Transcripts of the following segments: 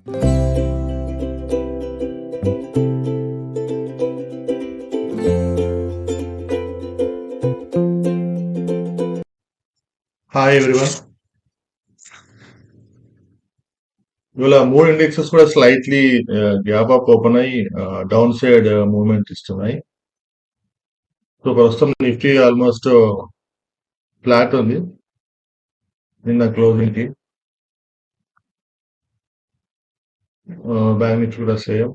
Hi everyone. ఇవాళ మూడు indexes కూడా స్లైట్లీ గ్యాప్ అప్ ఓపెన్ అయ్యి డౌన్ సైడ్ మూవ్మెంట్ ఇస్తున్నాయి. సో ప్రస్తుతం నిఫ్టీ ఆల్మోస్ట్ ఫ్లాట్ ఉంది నిన్న క్లోజింగ్ కి. బ్యాంక్ నిఫ్టీ కూడా సేమ్.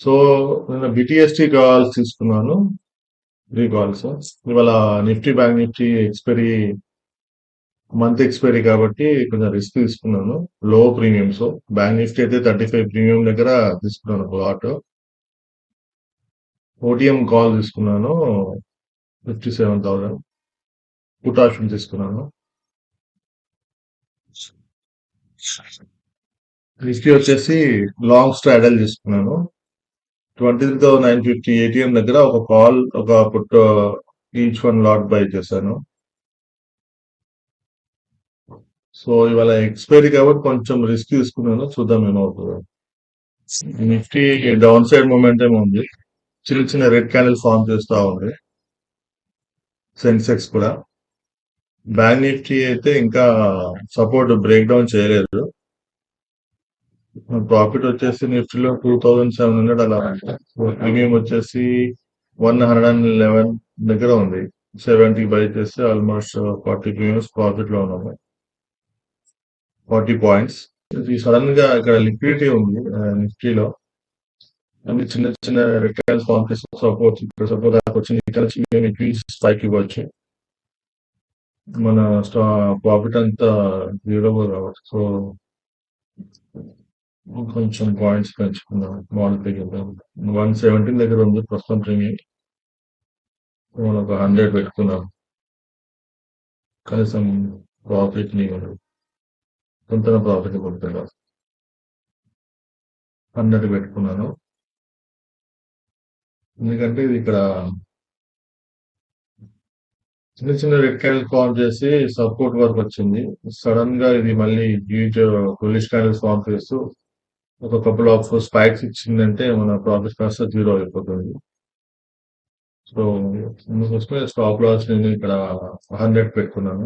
సో నిన్న బిటిఎస్టీ కాల్స్ తీసుకున్నాను, 3 కాల్స్. ఇవాళ Nifty bank Nifty expiry month expiry కాబట్టి కొంచెం రిస్క్ తీసుకున్నాను, లో ప్రీమియమ్స్. బ్యాంక్ నిఫ్టీ అయితే 35 ప్రీమియం దగ్గర తీసుకున్నాను ఒక లాట్. ఓటిఎం కాల్ తీసుకున్నాను 57,000. పుట్ ఆప్షన్ తీసుకున్నాను. నిఫ్టీ వచ్చేసి లాంగ్ స్ట్రాడల్ తీసుకున్నాను 23,950 ఏటీఎం దగ్గర ఒక కాల్ ఒక put each one lot by చేశాను. సో ఇవాళ ఎక్స్పైరీ కాబట్టి కొంచెం రిస్క్ తీసుకున్నాను, చూద్దాం ఏమవుతుందో. నిఫ్టీ డౌన్ సైడ్ మూమెంటం ఉంది, చిన్న చిన్న రెడ్ క్యాండిల్ ఫామ్ చేస్తా ఉంది. సెన్సెక్స్ కూడా. బ్యాంక్ నిఫ్టీ అయితే ఇంకా సపోర్ట్ బ్రేక్ డౌన్ చేయలేదు. ప్రాఫిట్ వచ్చేసి నిఫ్టీలో 2,700 అలా ఉంది. ప్రీమియం వచ్చేసి 111 దగ్గర ఉంది. 70 బై చేస్తే ఆల్మోస్ట్ 40 ప్రీమియమ్స్ ప్రాఫిట్ లో ఉన్నాము, 40 పాయింట్స్. ఇది సడన్ గా ఇక్కడ లిక్విడిటీ ఉంది నిఫ్టీలో, అన్ని చిన్న చిన్న రిటర్న్స్ ఫామ్ చేసి సపోర్ట్ ఇక్కడ సపోర్ట్ వచ్చింది. ఇక్కడ మేము స్పైక్ ఇవ్వచ్చు, మన ప్రాఫిట్ అంతా జీరో రావచ్చు. సో కొంచెం పాయింట్స్ పెంచుకుందాం, మోడల్ పెంచుకుందాం. 117 దగ్గర ఉంది ప్రస్తుతం ప్రీమియం. మనం ఒక 100 పెట్టుకున్నాం, కనీసం ప్రాఫిట్ ని కొంత ప్రాఫిట్ పొందుతున్నా. 100 పెట్టుకున్నాను, ఎందుకంటే ఇది ఇక్కడ చిన్న చిన్న రెడ్ క్యాండిల్ ఫామ్ చేసి సపోర్ట్ వరకు వచ్చింది. సడన్ గా ఇది మళ్ళీ హ్యూజ్ బుల్లిష్ క్యాండిల్ ఫామ్ చేస్తూ ఒక కపుల్ ఆఫ్ స్పైక్స్ ఇచ్చిందంటే మన ప్రాఫిట్ కాస్త జీరో అయిపోతుంది. సో అందుకోసమే స్టాప్ లాస్ నేను ఇక్కడ 100 పెట్టుకున్నాను.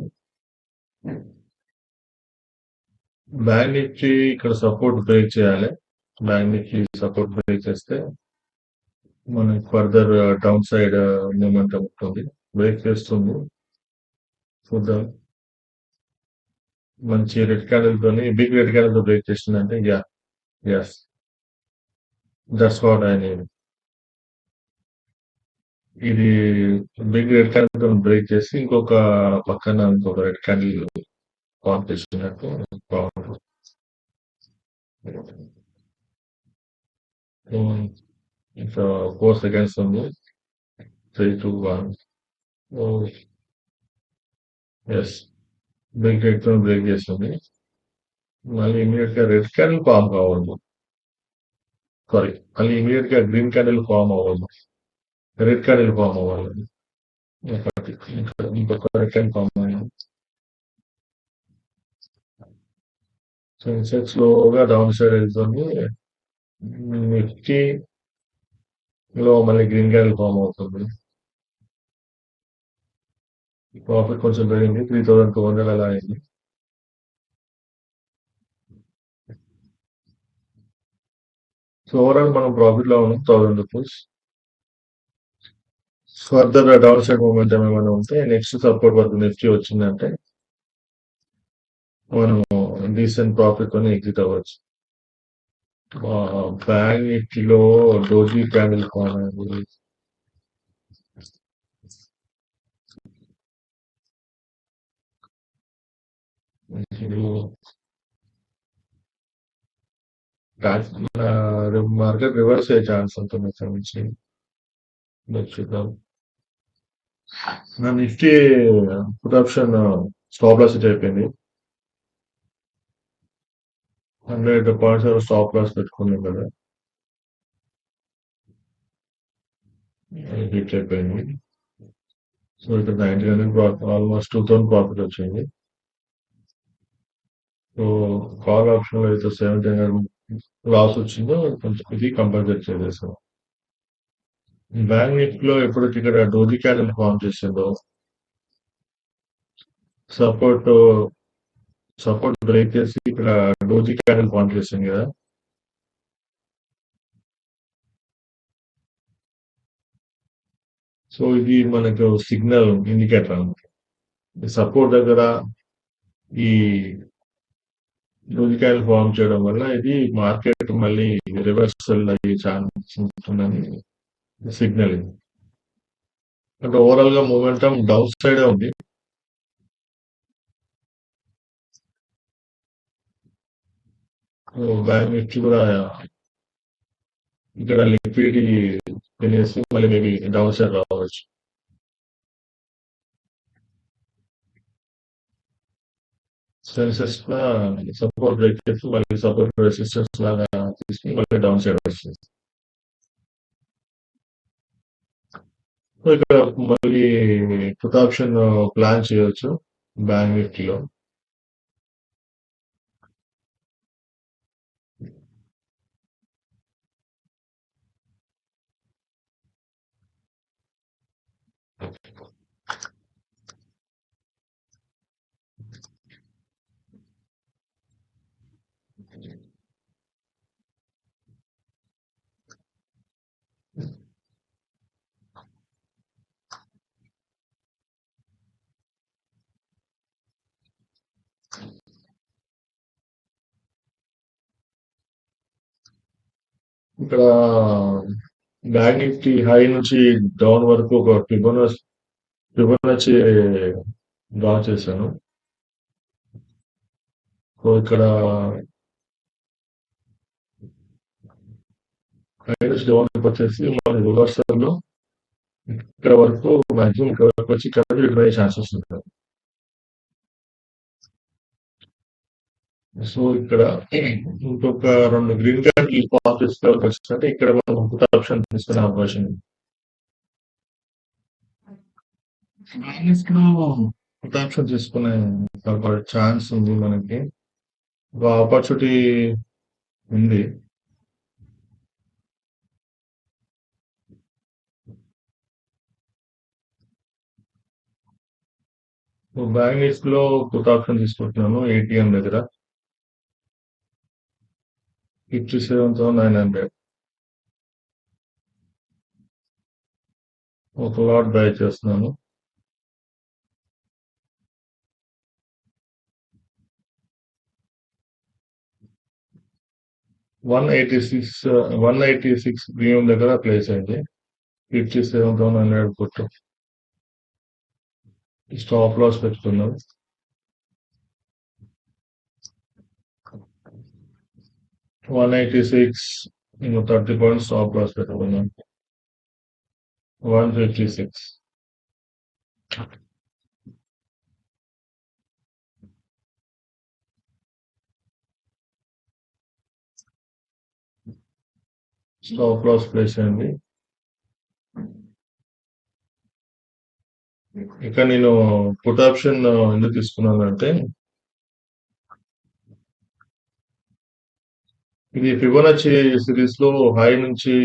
బ్యాంక్ నిఫ్టీ ఇక్కడ సపోర్ట్ బ్రేక్ చేయాలి. బ్యాంక్ నిఫ్టీ సపోర్ట్ బ్రేక్ చేస్తే మనకి ఫర్దర్ డౌన్ సైడ్ మూమెంట్ ఉంటుంది. బ్రేక్ చేస్తుంది, చూద్దాం. మంచి రెడ్ క్యాండిల్ తోని, బిగ్ రెడ్ క్యాండిల్ తో బ్రేక్ చేసిందంటే yes, that's what I need. ఇది బిగ్ రెడ్ క్యాండిల్ తో బ్రేక్ చేసి ఇంకొక పక్కన ఇంకొక రెడ్ క్యాండిల్ ఫామ్ చేసినట్టు బాగుంటుంది. ఇంకా 4 seconds ఉంది. 3, 2, 1. ఎస్, బిగ్ రెడ్ తో బ్రేక్ చేస్తుంది. మళ్ళీ ఇమీడియట్ గా రెడ్ క్యాండిల్ ఫామ్ కావద్దు, సారీ, మళ్ళీ ఇమీడియట్ గా గ్రీన్ క్యాండిల్ ఫామ్ అవ్వదు, రెడ్ క్యాండిల్ ఫామ్ అవ్వాలి. ఇంకొక రెడ్ క్యాండిల్ ఫామ్ అవ్వాలి. సెన్సెక్స్ లోగా డౌన్ సైడ్ వెళ్తుంది. నిఫ్టీ లో మళ్ళీ గ్రీన్ క్యాండిల్ ఫామ్ అవుతుంది. ప్రాఫిట్ కొంచెం పెరిగింది, 3,200 అలా అయింది. సో ఓవరాల్ మనం ప్రాఫిట్ లో ఉన్నాం, 1,000 rupees. Further down side movement ఏమైనా ఉంటే నెక్స్ట్ సపోర్ట్ వరకు నిఫ్టీ వచ్చిందంటే మనం డీసెంట్ ప్రాఫిట్ తో ఎగ్జిట్ అవ్వచ్చు. బ్యాంక్ నిఫ్టీలో డోజీ క్యాండిల్ ఫామ్ అయింది. మార్కెట్ రివర్స్ అయ్యే ఛాన్స్ ఉంటుంది ఇక్కడ నుంచి, చూద్దాం. నా Nifty put option stop loss hit అయిపోయింది. 100 పాయింట్స్ స్టాప్ లాస్ పెట్టుకున్నాం కదా, హిట్ అయిపోయింది. సో ఇక్కడ 1900 ఆల్మోస్ట్ 2,000 ప్రాఫిట్ వచ్చింది. సో కాల్ ఆప్షన్ లో అయితే 1700 లాస్ వచ్చిందో కొంచెం ఇది కంపల్సరీ చేసేసాం. బ్యాంక్ నిఫ్టీలో ఎప్పుడైతే ఇక్కడ డోజీ క్యాండిల్ ఫామ్ చేసిందో సపోర్ట్ సపోర్ట్ బ్రేక్ చేసి ఇక్కడ డోజీ క్యాండిల్ ఫామ్ చేసింది కదా. సో ఇది మనకు సిగ్నల్ ఇండికేటర్ అనమాట. సపోర్ట్ దగ్గర ఈ డోజీ క్యాండిల్ ఫామ్ చేయడం వల్ల ఇది మార్కెట్ మళ్ళీ రివర్సల్ అయ్యే ఛాన్స్ ఉంటుందని సిగ్నల్ ఇది. అంటే ఓవరాల్ గా మూమెంటం డౌన్ సైడే ఉంది. బ్యాంక్ నిఫ్టీ కూడా ఇక్కడ లిక్విడిటీ తినేసి మళ్ళీ మేబీ డౌన్ సైడ్ రావచ్చు. సెన్సెస్ సపోర్ట్ బ్రేక్ చేసి మళ్ళీ సపోర్ట్ రెసిస్టెన్స్ లాగా తీసుకుని మళ్ళీ డౌన్ సైడ్ వస్తుంది. సో ఇక్కడ మళ్ళీ పుట్ ఆప్షన్ ప్లాన్ చేయొచ్చు బ్యాంక్ నిఫ్టీలో. ఇక్కడ బ్యాంక్ నిఫ్టీ హై నుంచి డౌన్ వరకు ఒక ఫిబొనాచి డ్రా చేశాను. సో ఇక్కడ హై నుంచి డౌన్ వచ్చేసి మన రివర్సల్ లో ఇక్కడ వరకు మాక్సిమం ఇక్కడ వరకు వచ్చి ఇక్కడ రిటర్న్ అయ్యే ఛాన్సెస్ ఉంటాయి. సో ఇక్కడ ఇంకొక 2 గ్రీన్ కార్డ్ ఈ ఆఫీస్ వచ్చిందంటే ఇక్కడ మనం పుట్ ఆప్షన్ తీసుకునే అవకాశం ఉంది. పుట్ ఆప్షన్ తీసుకునే ఛాన్స్ ఉంది మనకి. ఒక ఆపర్చునిటీ ఉంది. బ్యాంక్ నిఫ్టీ లో పుట్ ఆప్షన్ తీసుకుంటున్నాను ఏటీఎం దగ్గర 57,900 ఒక లాట్ బై చేస్తున్నాను. $186 ప్రీమియం దగ్గర ప్లేస్ అయింది. 57,900 కొట్టు స్టాప్ లాస్ పెట్టుకున్నాం. 186 ఇంకో 30 పాయింట్స్ స్టాప్ లాస్ పెట్టుకున్నాం. 156 స్టాప్ లాస్ ప్లేస్ అయింది. ఇక నేను పుట్ ఆప్షన్ ఎందుకు తీసుకున్నానంటే ఇది ఫిబొనాచి సిరీస్ లో హై నుంచి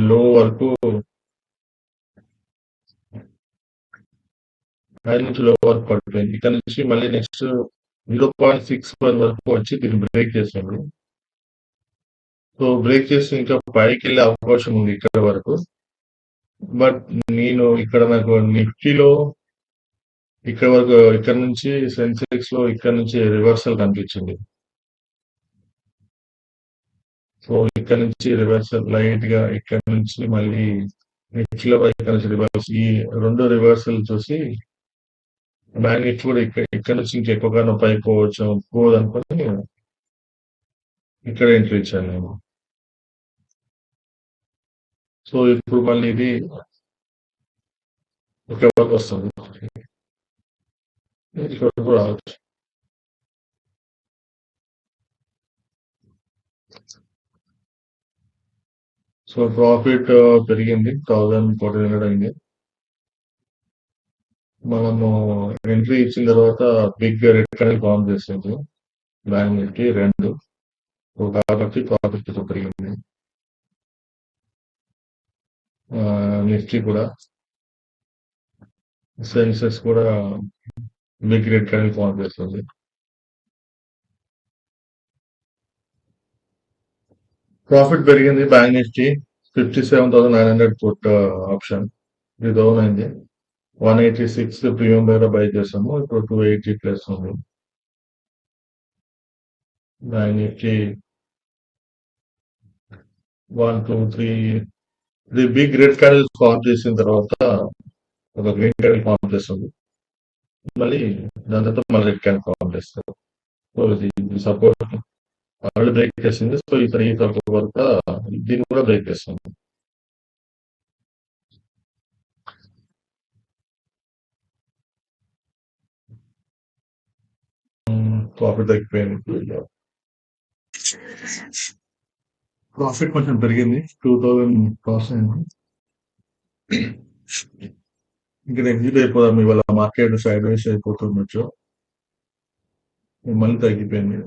లో వరకు పడిపోయింది. ఇక్కడ నుంచి మళ్ళీ నెక్స్ట్ 0.61 వరకు వచ్చి దీన్ని బ్రేక్ చేసింది. సో బ్రేక్ చేసి ఇంకా పైకి వెళ్ళే అవకాశం ఉంది ఇక్కడ వరకు. బట్ నేను ఇక్కడ నాకు నిఫ్టీలో ఇక్కడ వరకు ఇక్కడ నుంచి సెన్సెక్స్ లో ఇక్కడ నుంచి రివర్సల్ కనిపించింది. సో ఇక్కడ నుంచి రివర్సల్ లైట్ గా ఇక్కడ నుంచి మళ్ళీ నిఫ్టీలో ఇక్కడ నుంచి రివర్స్ ఈ 2 రివర్సల్ చూసి బ్యాంక్ నిఫ్టీ కూడా ఇక్కడ నుంచి ఇంకెక్కువగా పైకి పోవచ్చు పోదనుకొని ఇక్కడ ఎంట్రీ ఇచ్చాను నేను. సో ఇప్పుడు మళ్ళీ ఇది ఇక్కడ వరకు వస్తుంది. ఇక్కడ వరకు రావచ్చు. సో ప్రాఫిట్ పెరిగింది 1,400 అయింది. మనము ఎంట్రీ ఇచ్చిన తర్వాత బిగ్ రెడ్ కనల్ ఫామ్ చేస్తుంది బ్యాంక్ నిఫ్టీ 2. సో కాబట్టి ప్రాఫిట్ పెరిగింది. నిఫ్టీ కూడా సెన్సెక్స్ కూడా బిగ్ రెడ్ కనల్ ఫామ్ చేస్తుంది. ప్రాఫిట్ పెరిగింది బ్యాంక్ నిఫ్టీ 57,900 పుట్ ఆప్షన్ ఇది డౌన్ అయింది. 186 ప్రీమియం దగ్గర బై చేసాము. ఇప్పుడు 280 ప్లస్ ఉంది. బ్యాంక్ నిఫ్టీ 1, 2, 3 ఇది బిగ్ రెడ్ క్యాండిల్ ఫామ్ చేసిన తర్వాత ఒక గ్రీన్ క్యాండిల్ ఫామ్ చేస్తుంది. మళ్ళీ దాని తర్వాత మళ్ళీ రెడ్ క్యాండిల్ ఫామ్ చేస్తారు. సో ఇది సపోర్ట్ ఆల్రెడీ బ్రేక్ చేసింది. సో ఈ సపోర్ట్ వరకు దీన్ని కూడా బ్రేక్ చేస్తుంది. ప్రాఫిట్ తగ్గిపోయింది. ప్రాఫిట్ కొంచెం పెరిగింది 2000 క్రాస్ అయింది. ఇంకా ఎగ్జిట్ అయిపోదాం ఇవాళ మార్కెట్ సైడ్ వైస్ అయిపోతుండొచ్చు. మళ్ళీ తగ్గిపోయింది.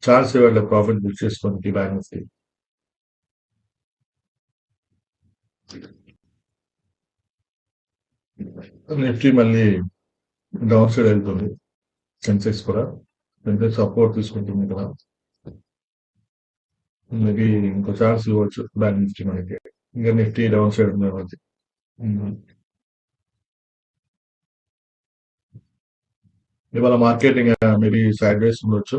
ఛాన్స్ ఇవ్వట్లేదు ప్రాఫిట్ బుక్ చేసుకోనికి బ్యాంక్ నిఫ్టీ. నిఫ్టీ మళ్ళీ డౌన్ సైడ్ వెళ్తుంది. సెన్సెక్స్ కూడా సెన్సెక్స్ సపోర్ట్ తీసుకుంటుంది కదా. మేబీ ఇంకో ఛాన్స్ ఇవ్వచ్చు బ్యాంక్ నిఫ్టీ మనకి. ఇంకా నిఫ్టీ డౌన్ సైడ్ ఉంది కాబట్టి. ఇవాళ మార్కెట్ ఇంకా మేబీ సైడ్ వేస్ ఉండొచ్చు.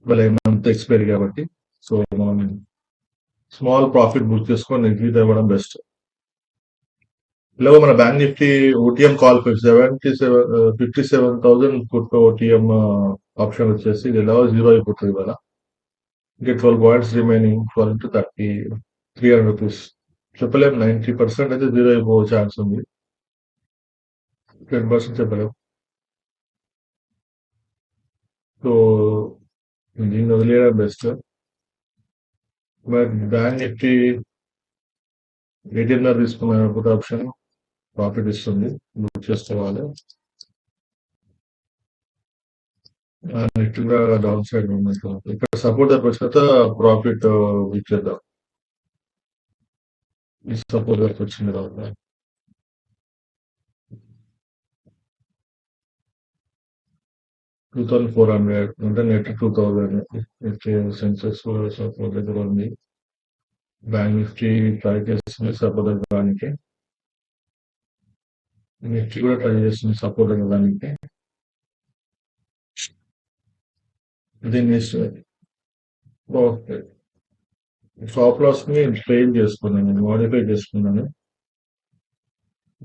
ఇవాళ మంత్ ఎక్స్పైరీ కాబట్టి సో మనం స్మాల్ ప్రాఫిట్ బుక్ చేసుకొని ఎగ్జిట్ అవ్వడం బెస్ట్. ఇలాగ మన bank Nifty OTM call 57,000 put OTM option వచ్చేసి ఇది ఎలా 0 అయిపోతుంది ఇవాళ. ఇంకా 12 పాయింట్స్ రిమైనింగ్ 12 to 30 300 రూపీస్. చెప్పలేము 90% అయితే 0 అయిపోయే ఛాన్స్ ఉంది. 10% చెప్పలేము. సో దీన్ని వదిలేయడం బెస్ట్. బట్ బ్యాంక్ నిఫ్టీ 18 తీసుకున్న పుట్ ఆప్షన్ ప్రాఫిట్ ఇస్తుంది, బుక్ చేసుకోవాలి. నెక్స్ట్ కూడా డౌన్ సైడ్ మూమెంట్ ఇక్కడ సపోర్ట్ దగ్గర వచ్చిన తర్వాత ప్రాఫిట్ బుక్ చేద్దాం. ఈ సపోర్ట్ దగ్గర వచ్చిన తర్వాత 2,400 అంటే నెట్ 2,000 సెన్సెక్స్ సపోర్ట్ దగ్గర ఉంది. బ్యాంక్ నిఫ్టీ ట్రై చేస్తుంది సపోర్ట్ దగ్గరానికి. నిఫ్టీ కూడా ట్రై చేస్తుంది సపోర్ట్ దగ్గరానికి. దీన్ని ఓకే స్టాప్ లాస్ ని ఫెయిల్ చేసుకున్నాను, మోడిఫై చేసుకున్నాను.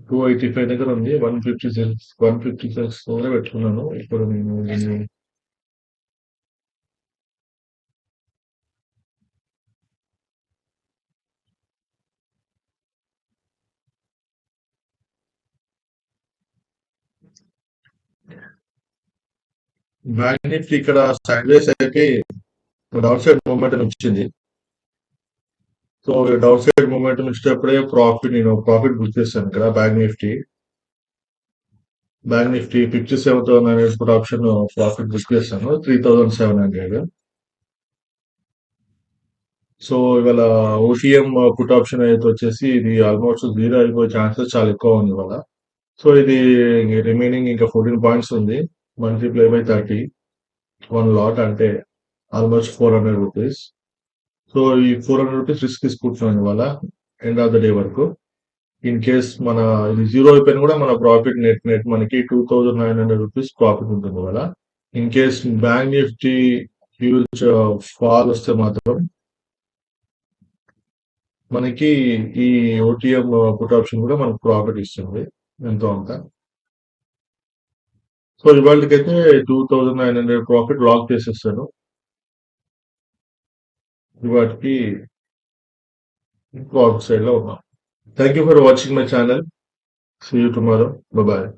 285 దగ్గర ఉంది. 156 కూడా పెట్టుకున్నాను. ఇప్పుడు నేను దీన్ని బ్యాంక్ నిఫ్టీ ఇక్కడ సైడ్ వేస్ అయిపోయి డౌన్ సైడ్ మూమెంట్ వచ్చింది. సో డౌన్ సైడ్ మూమెంట్ వచ్చేటప్పుడే నేను ప్రాఫిట్ బుక్ చేస్తాను ఇక్కడ bank Nifty 57,900 put option profit book చేస్తాను 3,700. సో ఇవాళ ఓటీఎం పుట్ ఆప్షన్ అయితే వచ్చేసి ఇది ఆల్మోస్ట్ 0 అయిపోయే ఛాన్సెస్ చాలా ఎక్కువ ఉంది ఇవాళ. సో ఇది రిమైనింగ్ ఇంకా 14 పాయింట్స్ ఉంది. మల్టిప్లై బై 30 1 లాట్ అంటే ఆల్మోస్ట్ 400 రూపీస్. సో ఈ 400 రూపీస్ రిస్క్ తీసుకుంటున్నాను ఇవాళ ఎండ్ ఆఫ్ ద డే వరకు. ఇన్ కేస్ మన ఇది 0 అయిపోయినా కూడా మన ప్రాఫిట్ నెట్ మనకి 2,900 రూపీస్ ప్రాఫిట్ ఉంటుంది ఇవాళ. In case bank Nifty huge fall వస్తే మాత్రం మనకి ఈ ఓటీఎం పుట్ ఆప్షన్ కూడా మనకు ప్రాఫిట్ ఇస్తుంది ఎంతో అంత. సో ఇవాళకైతే 2,900 ప్రాఫిట్ లాక్ చేసేస్తాను. ఇవాటికి ప్రాఫిట్ సైడ్ లో ఉన్నాం. Thank you for watching my channel. See you tomorrow. Bye bye.